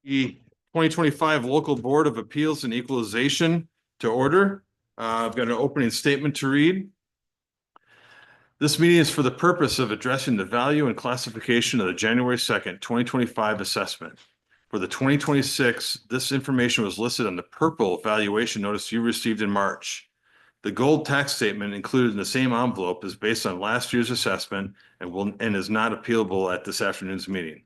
The 2025 Local Board of Appeals and Equalization to order. I've got an opening statement to read. This meeting is for the purpose of addressing the value and classification of the January 2nd, 2025 assessment. For the 2026, this information was listed on the purple valuation notice you received in March. The gold tax statement included in the same envelope is based on last year's assessment and is not appealable at this afternoon's meeting.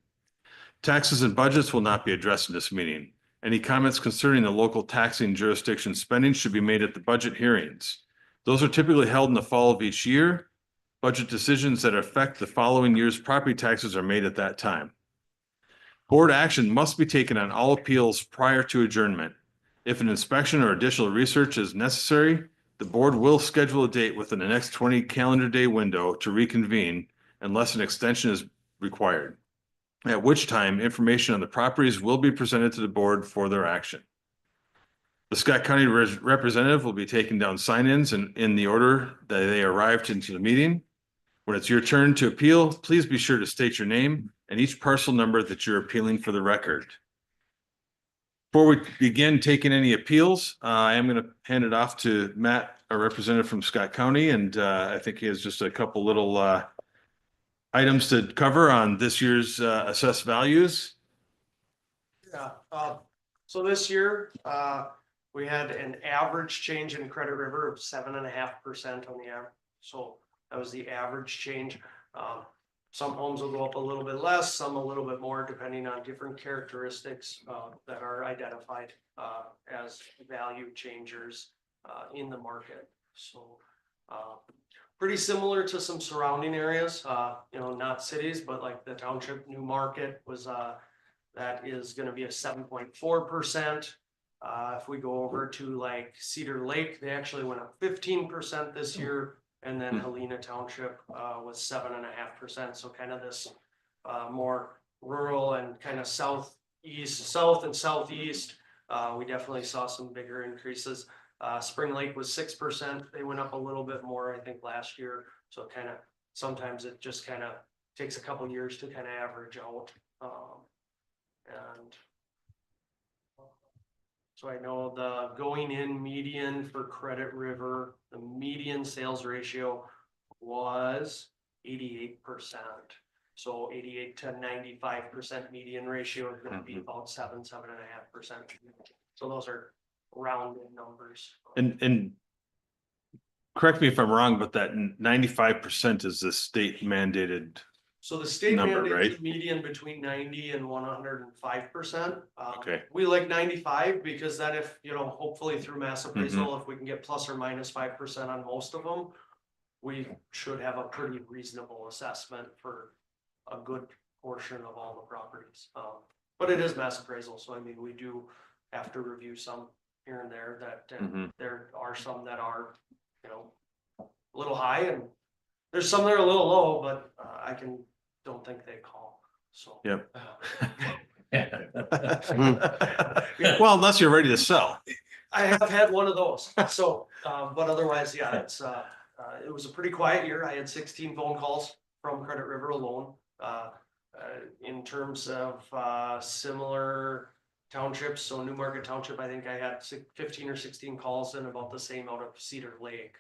Taxes and budgets will not be addressed in this meeting. Any comments concerning the local taxing jurisdiction spending should be made at the budget hearings. Those are typically held in the fall of each year. Budget decisions that affect the following year's property taxes are made at that time. Board action must be taken on all appeals prior to adjournment. If an inspection or additional research is necessary, the board will schedule a date within the next 20 calendar day window to reconvene unless an extension is required, at which time information on the properties will be presented to the board for their action. The Scott County representative will be taking down sign-ins in the order that they arrived into the meeting. When it's your turn to appeal, please be sure to state your name and each parcel number that you're appealing for the record. Before we begin taking any appeals, I am going to hand it off to Matt, our representative from Scott County, and I think he has just a couple little items to cover on this year's assessed values. Yeah, so this year, we had an average change in Credit River of 7.5% on the average. So that was the average change. Some homes will go up a little bit less, some a little bit more, depending on different characteristics that are identified as value changers in the market. So pretty similar to some surrounding areas, not cities, but like the township New Market was that is going to be a 7.4%. If we go over to like Cedar Lake, they actually went up 15% this year. And then Helena Township was 7.5%. So kind of this more rural and kind of south and southeast. We definitely saw some bigger increases. Spring Lake was 6%. They went up a little bit more, I think, last year. So kind of sometimes it just kind of takes a couple years to kind of average out. So I know the going in median for Credit River, the median sales ratio was 88%. So 88 to 95% median ratio is going to be about 7.5%. So those are rounded numbers. And correct me if I'm wrong, but that 95% is the state mandated. So the state mandates median between 90 and 105%. Okay. We like 95 because then if, hopefully through mass appraisal, if we can get plus or minus 5% on most of them, we should have a pretty reasonable assessment for a good portion of all the properties. But it is mass appraisal. So, I mean, we do have to review some here and there that there are some that are, a little high and there's some that are a little low, but don't think they call. So yep. Well, unless you're ready to sell. I have had one of those. So, but otherwise, yeah, it was a pretty quiet year. I had 16 phone calls from Credit River alone. In terms of similar townships, so New Market Township, I think I had 15 or 16 calls and about the same out of Cedar Lake,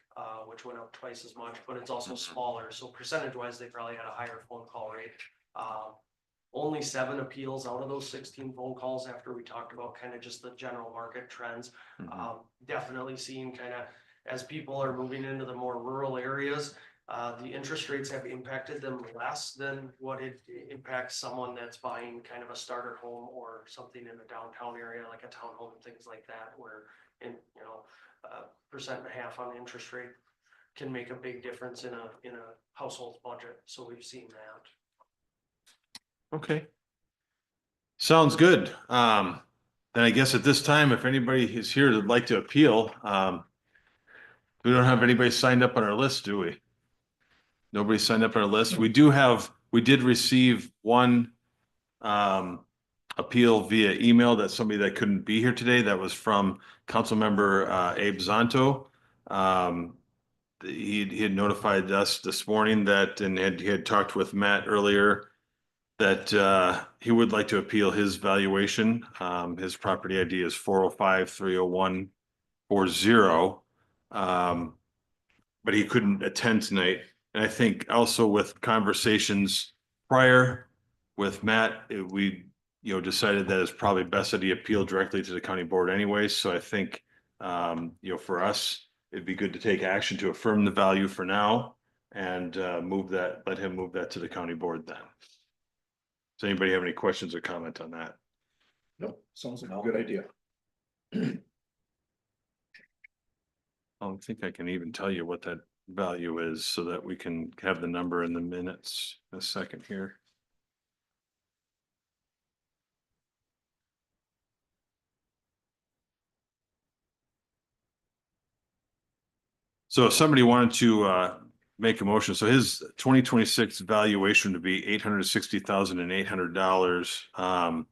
which went up twice as much, but it's also smaller. So percentage wise, they probably had a higher phone call rate. Only 7 appeals out of those 16 phone calls after we talked about kind of just the general market trends. Definitely seeing kind of as people are moving into the more rural areas, the interest rates have impacted them less than what it impacts someone that's buying kind of a starter home or something in the downtown area, like a townhome and things like that, where in 1.5% on interest rate can make a big difference in a household's budget. So we've seen that. Okay. Sounds good. Then I guess at this time, if anybody is here that'd like to appeal, we don't have anybody signed up on our list, do we? Nobody signed up on our list. We did receive one appeal via email that somebody that couldn't be here today. That was from Councilmember Abe Zanto. He had notified us this morning that, and he had talked with Matt earlier that he would like to appeal his valuation. His property ID is 405-301-40. But he couldn't attend tonight. And I think also with conversations prior with Matt, we, decided that it's probably best that he appeal directly to the county board anyways. So I think, for us, it'd be good to take action to affirm the value for now and let him move that to the county board then. Does anybody have any questions or comment on that? Nope, sounds like a good idea. I don't think I can even tell you what that value is so that we can have the number in the minutes in a second here. So if somebody wanted to make a motion, so his 2026 valuation would be $860,800.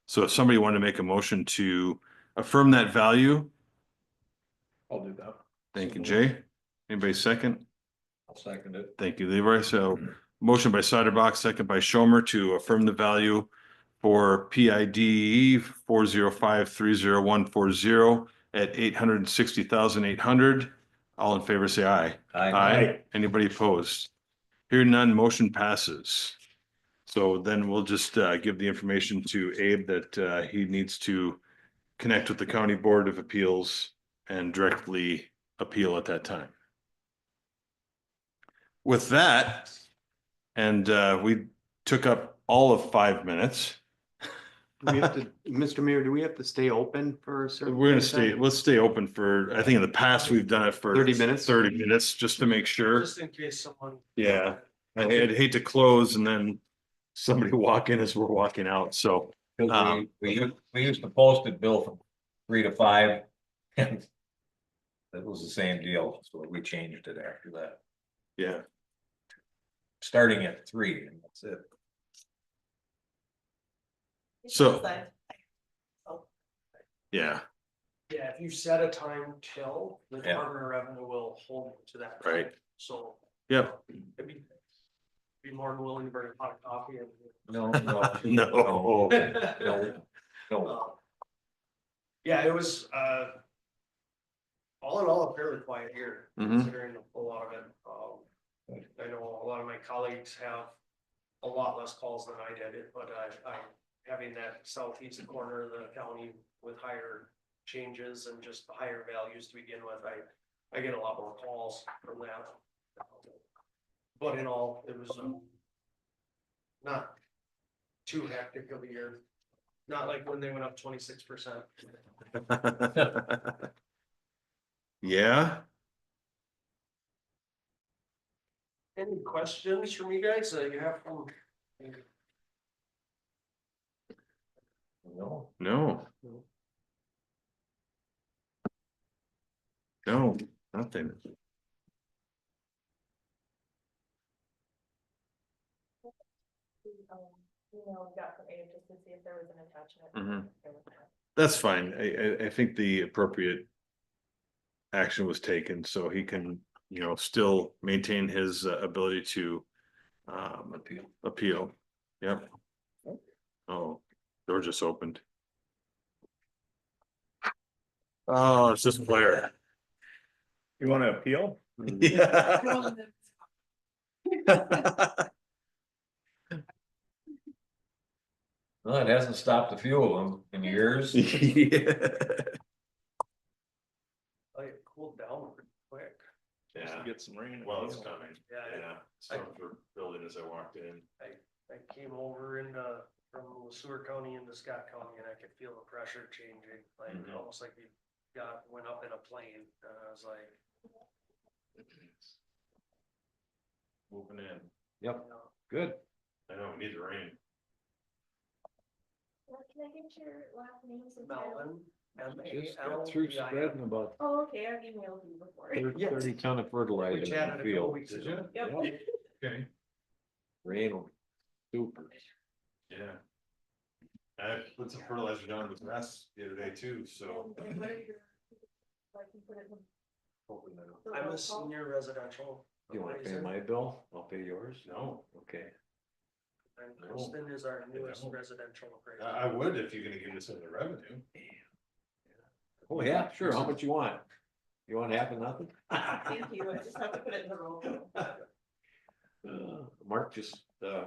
So if somebody wanted to make a motion to affirm that value, I'll do that. thank you, Jay. Anybody second? I'll second it. Thank you, Leroy. So motion by Siderbach, second by Schomer to affirm the value for PIDE 405-301-40 at $860,800. All in favor, say aye. Aye. Anybody opposed? Hearing none, motion passes. So then we'll just give the information to Abe that he needs to connect with the County Board of Appeals and directly appeal at that time. With that, and we took up all of 5 minutes. We have to, Mr. Mayor, do we have to stay open for a certain? We're gonna period of stay, time? let's stay open for, I think in the past, we've done it for 30 minutes? 30 minutes, just to make sure. Just in case someone. Yeah, I'd hate to close and then somebody walk in as we're walking out, so. Cause we used to post it, Bill, from 3 to 5. And that was the same deal, so we changed it after that, Yeah, starting at 3, and that's it. So- yeah, Yeah, if you set a time till, the Yeah. Department of Revenue will hold you to that. Right. So yep, I'd be more than willing to bring a pot of coffee and. No, no, no. Yeah, it was, all in all, a fairly quiet year, Mhm. considering a lot of it. I know a lot of my colleagues have a lot less calls than I did, but I'm having that southeast corner of the county with higher changes and just higher values to begin with. I get a lot more calls from that. But in all, it was, not too hectic of a year. Not like when they went up 26%. yeah, Any questions from you guys? You have from. No. no. No, nothing. Email we got from Abe just to see if there was an attachment. Mhm. There was not. That's fine. I think the appropriate action was taken, so he can, still maintain his ability to appeal. Yep. Oh, door just opened. Oh, it's just Blair. You want to appeal? Yeah. Well, it hasn't stopped a few of them in years. Yeah. It cooled down pretty quick. Yeah. Get some rain. Well, it's coming. Yeah, Yeah. Started for building as I walked in. I came over from Sewer County into Scott County and I could feel the pressure changing, like Mhm. almost like you went up in a plane. And I was like, Moving in. Yep, you know, good. I know, we need the rain. Can I get your last names and titles? Melvin. Just got through spreading about Oh, okay, I've emailed you before. 30 ton of We fertilizer in chatted the a couple field. weeks ago. Yep. Okay. Rain will be super. Yeah. I put some fertilizer down with grass the other day too, so. And what are your, so I can put it in the I'm roll a call? senior residential. You want to pay advisor. my bill? I'll pay yours. No. Okay. And Kristen is our newest residential appraiser. I would if you're gonna give us the revenue. Oh, yeah, sure, how much you want? You want half of nothing? Thank you, I just have to put it in the roll. Mark just, a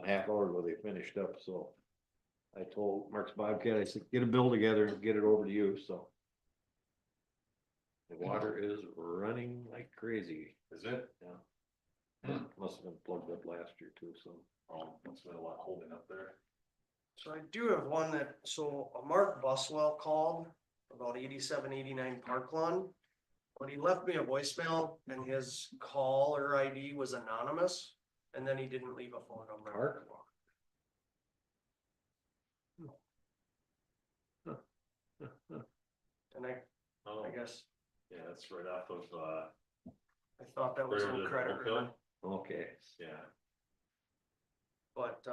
half hour ago, they finished up, so. I told Mark's Bobcat, I said, get a bill together and get it over to you, so. The water is running like crazy, Is it? yeah. Must have been plugged up last year too, so. Oh, that's been a lot holding up there. So I do have one that, so Mark Buswell called about 87, 89 Park Lawn. But he left me a voicemail and his caller ID was anonymous, and then he didn't leave a phone number. Park? And I Oh, guess, yeah, that's right off of, I thought that was Right over in the credit Oak Hill? river, Okay, yeah. but,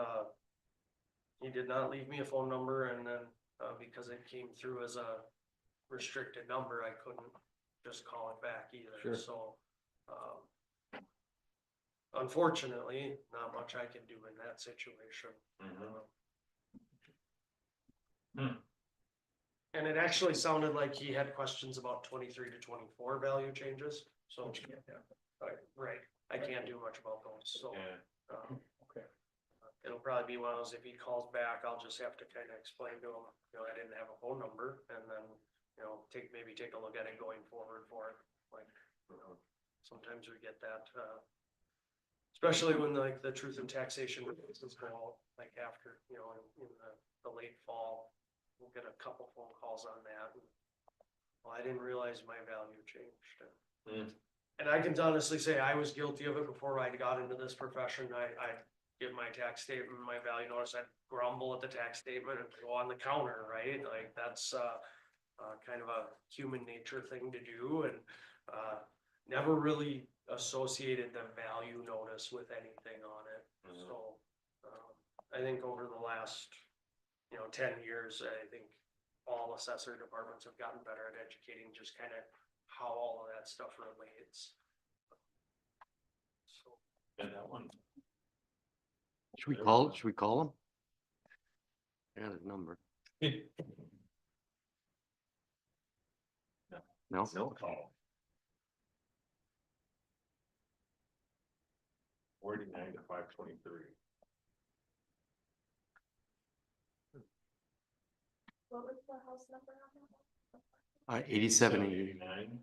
he did not leave me a phone number, and then, because it came through as a restricted number, I couldn't just call it back either, Sure. so, unfortunately, not much I can do in that situation. And it actually sounded like he had questions about 23 to 24 value changes, so, right, I can't do much about those, so. Yeah. Okay. It'll probably be one of those, if he calls back, I'll just have to kind of explain to him, I didn't have a phone number, and then, maybe take a look at it going forward for it, like, sometimes we get that, especially when like the truth in taxation is go out, like after, in the late fall, we'll get a couple phone calls on that. And, well, I didn't realize my value changed. And I can honestly say I was guilty of it before I got into this profession. I get my tax statement, my value notice, I'd grumble at the tax statement and go on the counter, right? Like that's, kind of a human nature thing to do, and, never really associated the value notice with anything on it. So, I think over the last, 10 years, I think all assessor departments have gotten better at educating just kind of how all of that stuff relates. So, And that one. Should we call him? Yeah, his number. No? No call. 49 to 523. What was the house number on that? 87, 89.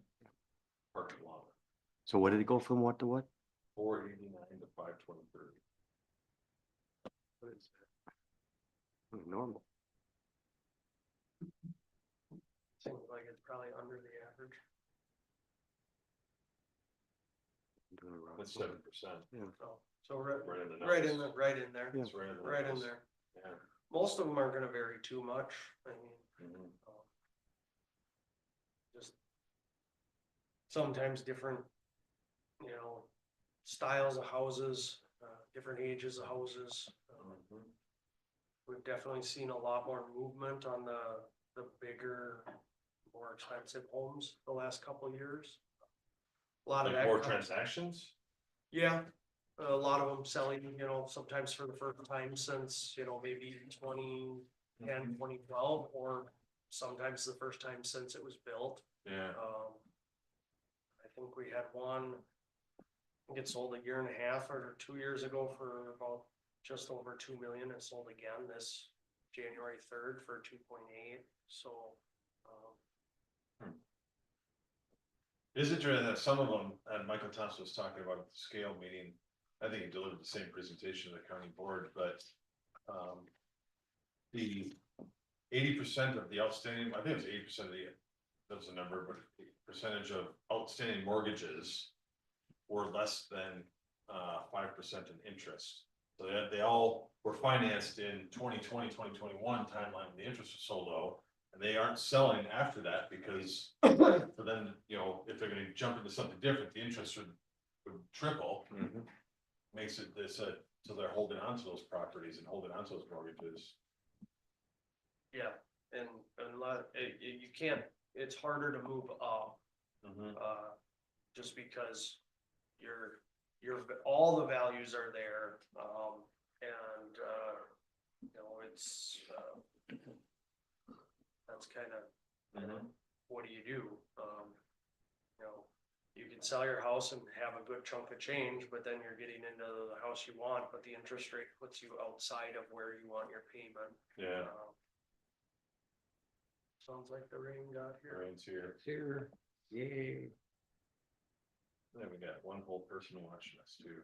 Park lot. So what did it go from what to what? 489 to 523. What is that? Normal. seems like it's probably under the average. That's 7%. So right, Right in the right in numbers. right in there, Yeah. It's right in the right in numbers. there. Yeah. Most of them aren't gonna vary too much. I mean, just sometimes different, styles of houses, different ages of houses. We've definitely seen a lot more movement on the bigger, more expensive homes the last couple of years. A lot of Like that. more comes- transactions? Yeah, a lot of them selling, sometimes for the first time since, maybe 2010, 2012, or sometimes the first time since it was built. Yeah. I think we had one, I think it sold a year and a half or 2 years ago for about just over 2 million. It sold again this January 3rd for 2.8, so. Is it true that some of them, and Michael Thompson was talking about at the scale meeting, I think he delivered the same presentation to the county board, but. The 80% of the outstanding, I think it was 80% of that was the number, but the percentage of outstanding mortgages. Were less than 5% in interest. So they all were financed in 2020, 2021 timeline, when the interest was so low. And they aren't selling after that because for them, if they're gonna jump into something different, the interest would triple. Makes it so they're holding on to those properties and holding on to those mortgages. Yeah, and you can't, it's harder to move up, just because all the values are there. And, you know, it's, that's kind of, what do you do? You know, you can sell your house and have a good chunk of change, but then you're getting into the house you want, but the interest rate puts you outside of where you want your payment. Yeah, Sounds like the rain got here. rain's here. Here, yay. Then we got one whole person watching us too.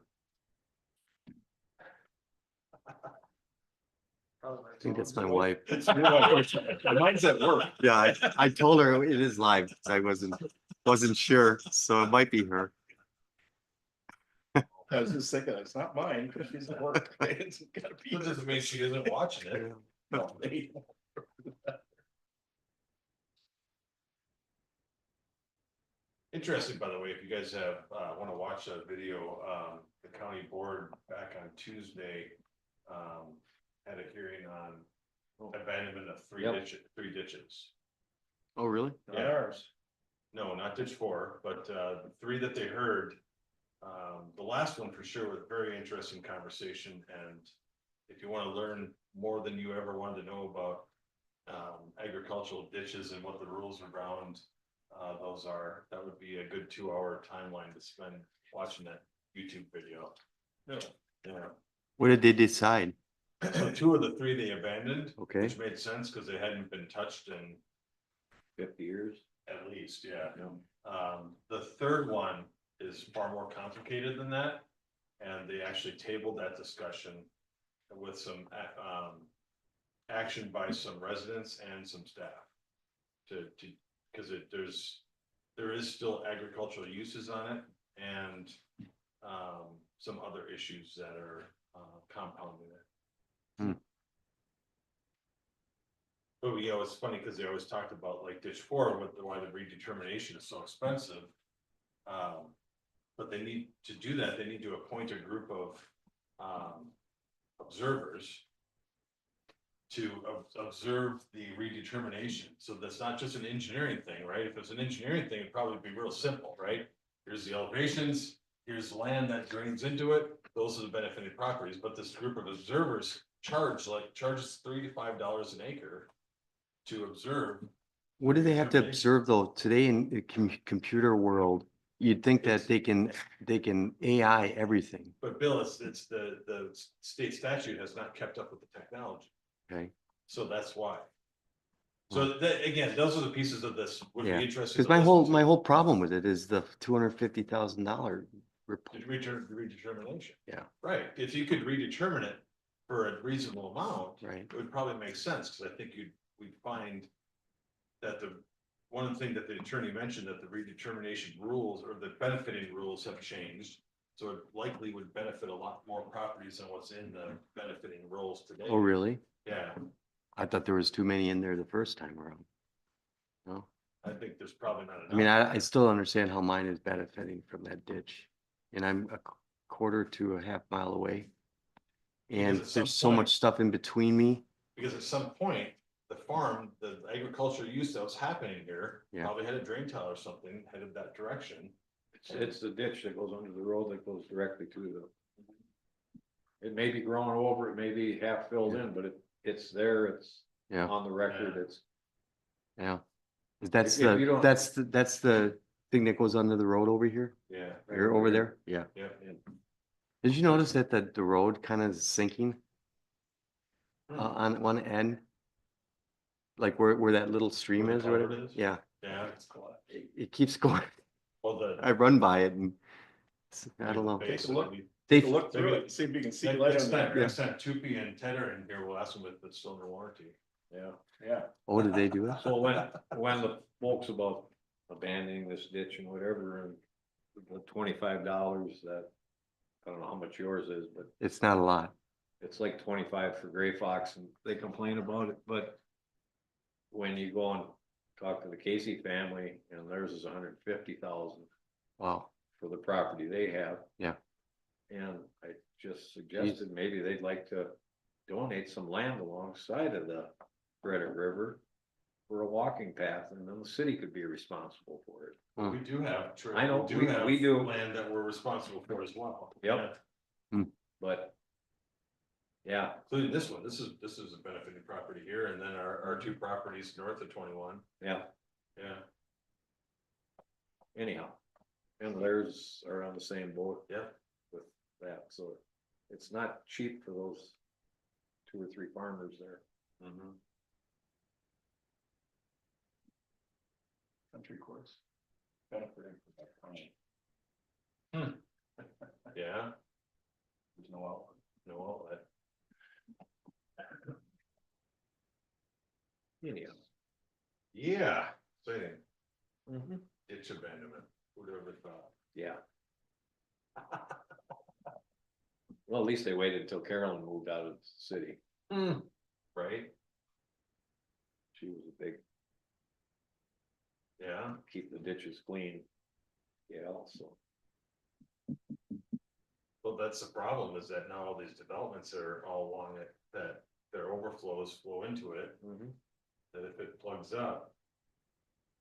I think that's my wife. Mine's at work. Yeah, I told her it is live, 'cause I wasn't sure, so it might be her. I was just thinking, it's not mine, because she's at work. It's gotta be. That doesn't mean she isn't watching it. No, they- Interesting, by the way, if you guys have, wanna watch a video, the county board back on Tuesday, had a hearing on abandonment of Yep. three ditches. Oh, really? Not ours. No, not ditch four, but, the three that they heard. The last one for sure was a very interesting conversation, and if you wanna learn more than you ever wanted to know about. Agricultural ditches and what the rules around, those are, that would be a good 2-hour timeline to spend watching that YouTube video. Yeah. What did they decide? So 2 of the 3 they abandoned, Okay, which made sense because they hadn't been touched in 50 years. at least, yeah. The third one is far more complicated than that. And they actually tabled that discussion with some, action by some residents and some staff. Cause there is still agricultural uses on it and, some other issues that are, compounding it. But you know, it's funny because they always talked about like ditch four, why the redetermination is so expensive. But they need to do that, they need to appoint a group of observers. To observe the redetermination, so that's not just an engineering thing, right? If it's an engineering thing, it'd probably be real simple, right? Here's the elevations, here's the land that drains into it, those are the benefited properties, but this group of observers charges $3 to $5 an acre. To observe. what do they have to Redetermination. observe though? Today in the computer world, you'd think It's- that they can AI everything, But Bill, it's the state statute has not kept up with the technology, okay? so that's why. So that, again, those are the pieces of this, would be Yeah, interesting. Cause to my listen whole, to. my whole problem with it is the $250,000 report. The redetermination. Yeah. Right, if you could redetermine it for a reasonable amount, Right, it would probably make sense, because I think we'd find. That one thing that the attorney mentioned, that the redetermination rules or the benefiting rules have changed. So it likely would benefit a lot more properties than what's in the benefiting rules today. oh, really? Yeah, I thought there was too many in there the first time around. No, I think there's probably not enough. I mean, I still understand how mine is benefiting from that ditch. And I'm a quarter to a half mile away. And Because at some there's so point- much stuff in between me. Because at some point, the farm, the agricultural use that was happening here. Yeah. Probably had a drain tile or something headed that direction. It's the ditch that goes under the road that goes directly to the. It may be grown over, it may be half filled in, but it's there, it's Yeah, on the record, Yeah. it's. yeah. That's If you don't- that's the thing that goes under the road over here, Yeah, or over there. Yeah. yeah. Did you notice that the road kind of is sinking Hmm. on one end? Like where that little stream Where the is or whatever? culvert is? Yeah, Yeah. it keeps going. Well, I run by it and I don't know. Base, look. They, Look through it, see if you can see light Next on time, that. next time Tupi and Ted are in here, we'll ask them if it's still under warranty. Yeah. Yeah. oh, did they do it? So when the folks about abandoning this ditch and whatever, and the $25 that. I don't know how much yours is, but It's not a lot. it's like 25 for Gray Fox and they complain about it, but. When you go and talk to the Casey family, and theirs is 150,000 Wow. for the property they have. Yeah. And I just suggested maybe they'd like to donate some land alongside of the Credit River. For a walking path, and then the city could be responsible for it. Hmm. We do have. I know, have we do. Land that we're responsible for as well. Yep. Hmm. But Yeah, including this one. This is a benefiting property here, and then our two properties north of 21. yeah, Yeah, anyhow. And theirs are on the same boat yeah. with that, so it's not cheap for those 2 or 3 farmers there. Mhm. Country course. Benefiting from that farming. Yeah, There's no outlet. no outlet. Anyhow. Yeah, exciting. Mm-hmm. Ditch abandonment. Who'd ever thought? Yeah. Well, at least they waited until Carolyn moved out of the city. Right? She was a big, Yeah. keep the ditches clean. Yeah, so. Well, that's the problem, is that now all these developments are all along it, that their overflows flow into it, that if it plugs up.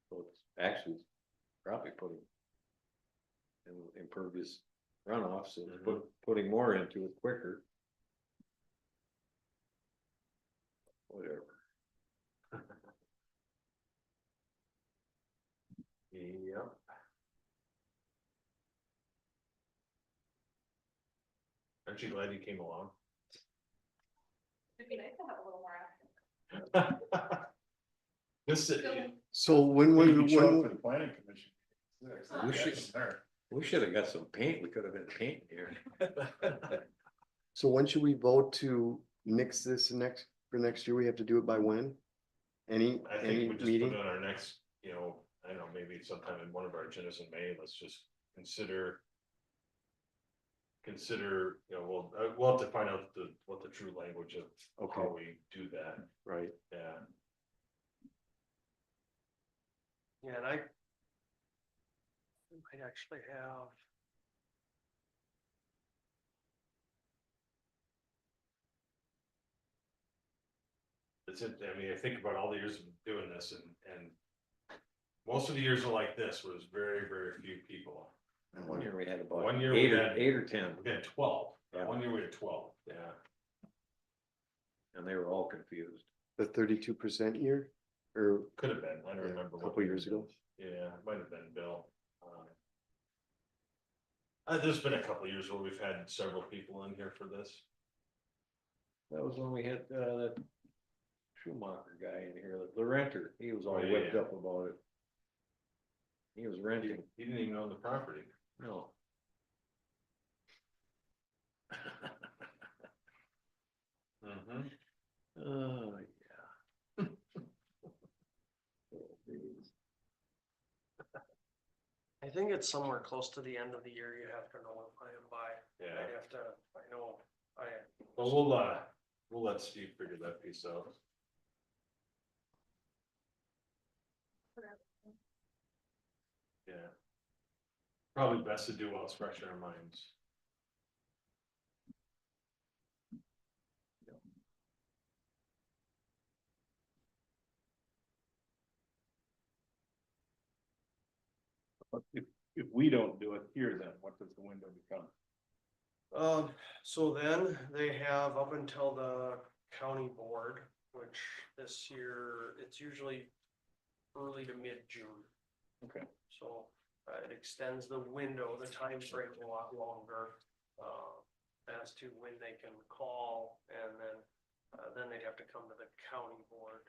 So it's actually probably putting impervious runoff, so putting more into it quicker. Whatever. Yep. Aren't you glad you came along? It'd be nice to have a little more action. This, So when, Maybe you show up when, for the planning commission. We should- There. We should have got some paint, we could have been painting here. so when should we vote to nix this for next year? We have to do it by when? Any I think we just put meeting? it on our next, I don't know, maybe sometime in one of our agendas in May, let's just consider, we'll have to find out what the true language of how we do that. Right. Yeah. Yeah, and I might actually have. It's it, I mean, I think about all the years of doing this and most of the years are like this, where there's very, very few people. And 1 year we had about 1 year we had- 8 or 10, We had 12. Yeah. 1 year we had 12, yeah. and they were all confused. The 32% year or Could have been, I don't Yeah, remember. a what couple year years it ago. was. Yeah, it might have been Bill. There's been a couple years where we've had several people in here for this. That was when we had that Schumacher guy in here, the renter, he was all Oh, yeah, whipped yeah. up about it. He was He renting, he didn't even own the property. no. Mhm. Oh, yeah. I think it's somewhere close to the end of the year, you have to notify them by. Yeah, I'd have to, I know, well, we'll let Steve figure that piece out. Yeah. Probably best to do while it's fresh in our minds. If we don't do it here, then what does the window become? So then they have up until the county board, which this year, it's usually early to mid-June. Okay. So it extends the window, the time frame a lot longer, as to when they can call, and then they'd have to come to the county board.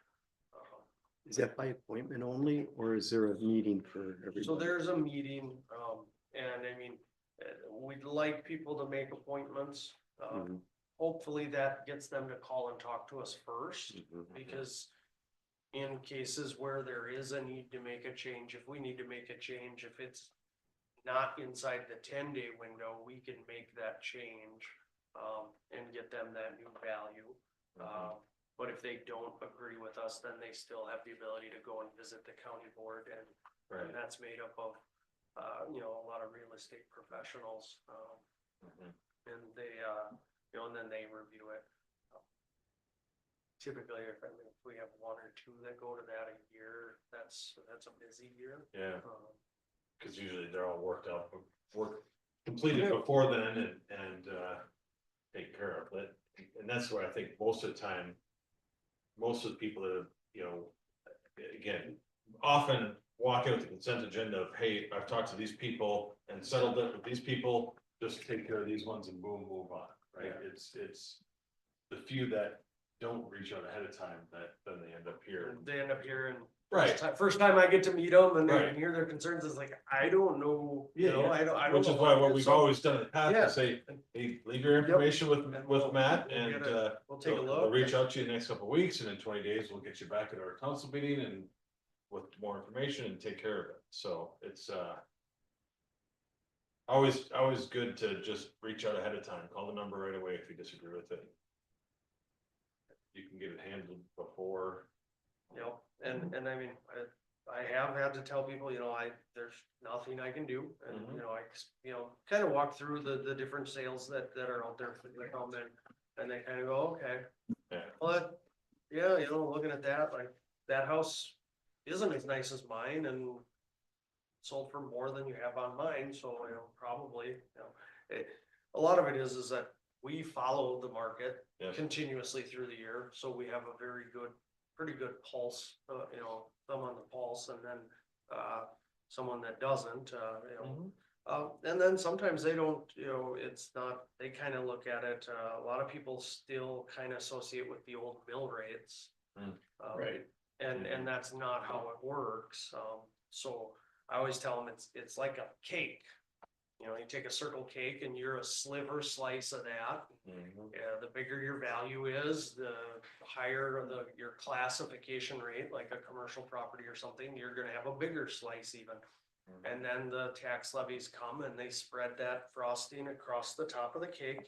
is that by appointment only or is there a meeting for everybody? So there's a meeting, and I mean, we'd like people to make appointments. Mhm. Hopefully that gets them to call and talk to us first, Mhm. because in cases where there is a need to make a change, if we need to make a change, if it's not inside the 10-day window, we can make that change, and get them that new value. But if they don't agree with us, then they still have the ability to go and visit the county board, and Right. that's made up of, a lot of real estate professionals, Mhm. and they, and then they review it. Typically, if we have 1 or 2 that go to that a year, that's a busy year. Yeah, cause usually they're all worked out, completed before then and take care of it. and that's where I think most of the time, most of the people that have, you know, again, often walk in with the consent agenda of, hey, I've talked to these people and settled it with these people, just take care of these ones and boom, move on, right? It's the few that don't reach out ahead of time that then they end up here. They end up here and. Right. First time I get to meet them and Right. hear their concerns is like, I don't know, you Yeah, know, yeah. I don't. Which is know why what it. we've So always done in the past Yeah. is say, hey, leave your information with Matt We'll and get we'll take a we'll look. reach out to you the next couple of weeks, and in 20 days, we'll get you back at our council meeting and with more information and take care of it. So it's always good to just reach out ahead of time, call the number right away if you disagree with it. You can get it handled before. Yep, and I mean, I have had to tell people, you know, there's nothing I can do, and, Mhm. you know, kind of walk through the different sales that are out there for the come in, and they kind of go, okay. Yeah. But, yeah, you know, looking at that, like, that house isn't as nice as mine and sold for more than you have on mine, so, you know, probably, you know, a lot of it is that we follow the market Yes. continuously through the year, so we have a pretty good pulse, you know, thumb on the pulse, and then, someone that doesn't, you know. And then sometimes they don't, you know, it's not, they kind of look at it, a lot of people still kind of associate with the old mill rates. Right. And that's not how it works, so I always tell them it's like a cake. You know, you take a circle cake and you're a sliver slice of that. Yeah, the bigger your value is, the higher your classification rate, like a commercial property or something, you're gonna have a bigger slice even. And then the tax levies come and they spread that frosting across the top of the cake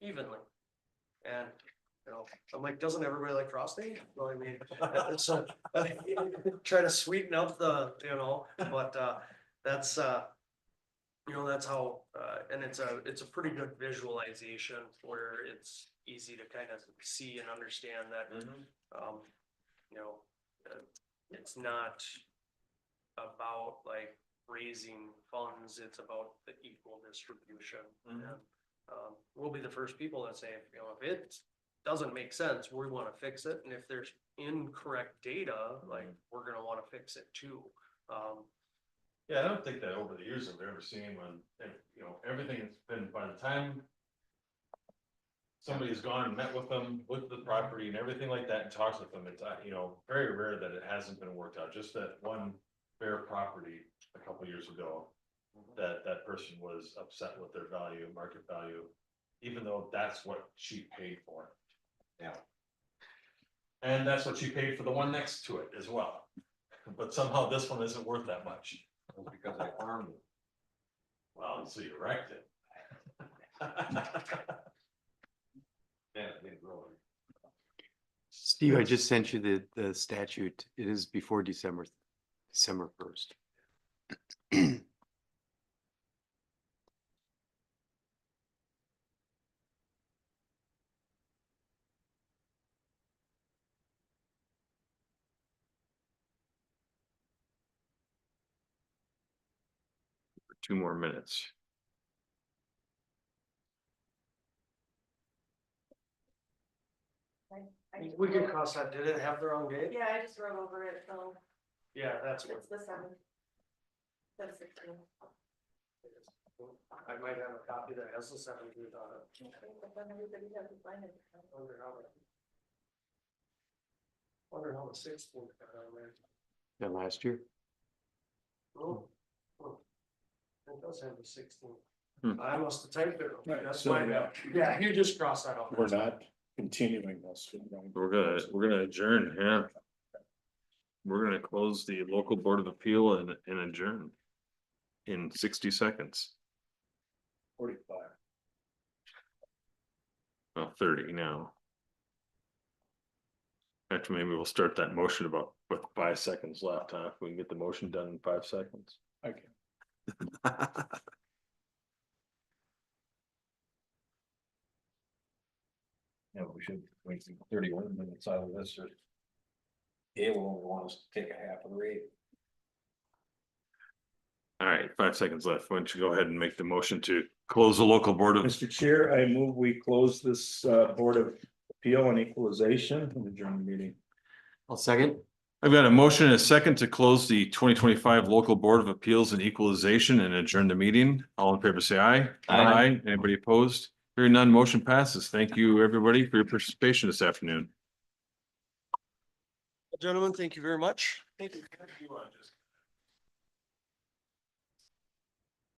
evenly. And, you know, I'm like, doesn't everybody like frosting? Well, I mean, so try to sweeten up you know, but, that's, you know, that's how, and it's a pretty good visualization where it's easy to kind of see and understand that, you know, it's not about like raising funds, it's about the equal distribution. And, we'll be the first people that say, you know, if it doesn't make sense, we want to fix it. And if there's incorrect data, like, we're gonna want to fix it too. Yeah, I don't think that over the years I've ever seen when, you know, everything has been, by the time somebody's gone and met with them, looked at the property and everything like that and talks with them, it's, you know, very rare that it hasn't been worked out. Just that one fair property a couple years ago, that person was upset with their value, market value, even though that's what she paid for it. Yeah. And that's what she paid for the one next to it as well. But somehow this one isn't worth that much. Because I farmed it. Well, so you wrecked it. Yeah, it didn't grow. Steve, I just sent you the statute. It is before December 1st. For 2 more minutes. We can cross that. Did it have the wrong date? Yeah, I just wrote over it, so Yeah, that's what. it's the 7th. The 16th. I might have a copy that has the 17th on it. But then everybody has to sign it. Wonder how the 16th got on there. And last year? Oh, oh. It does have the 16th. Hmm. I must have typed it. Right, That's so, my bad. Yeah, you just cross that off. We're not continuing this. We're gonna adjourn, yeah. We're gonna close the local board of appeal and adjourn in 60 seconds. 45. Well, 30 now. Actually, maybe we'll start that motion about with 5 seconds left, huh? If we can get the motion done in 5 seconds. Okay. Yeah, we should wait 31 minutes out of this, or it will want us to take a half of the rate. All right, 5 seconds left. Why don't you go ahead and make the motion to close the local board of, Mr. Chair, I move we close this Board of Appeal and Equalization and adjourn the meeting. I'll second. I've got a motion and a second to close the 2025 local board of appeals and equalization and adjourn the meeting. All in favor, say aye. Aye. Anybody opposed? Hearing none, motion passes. Thank you, everybody, for your participation this afternoon. Gentlemen, thank you very much. Thank you.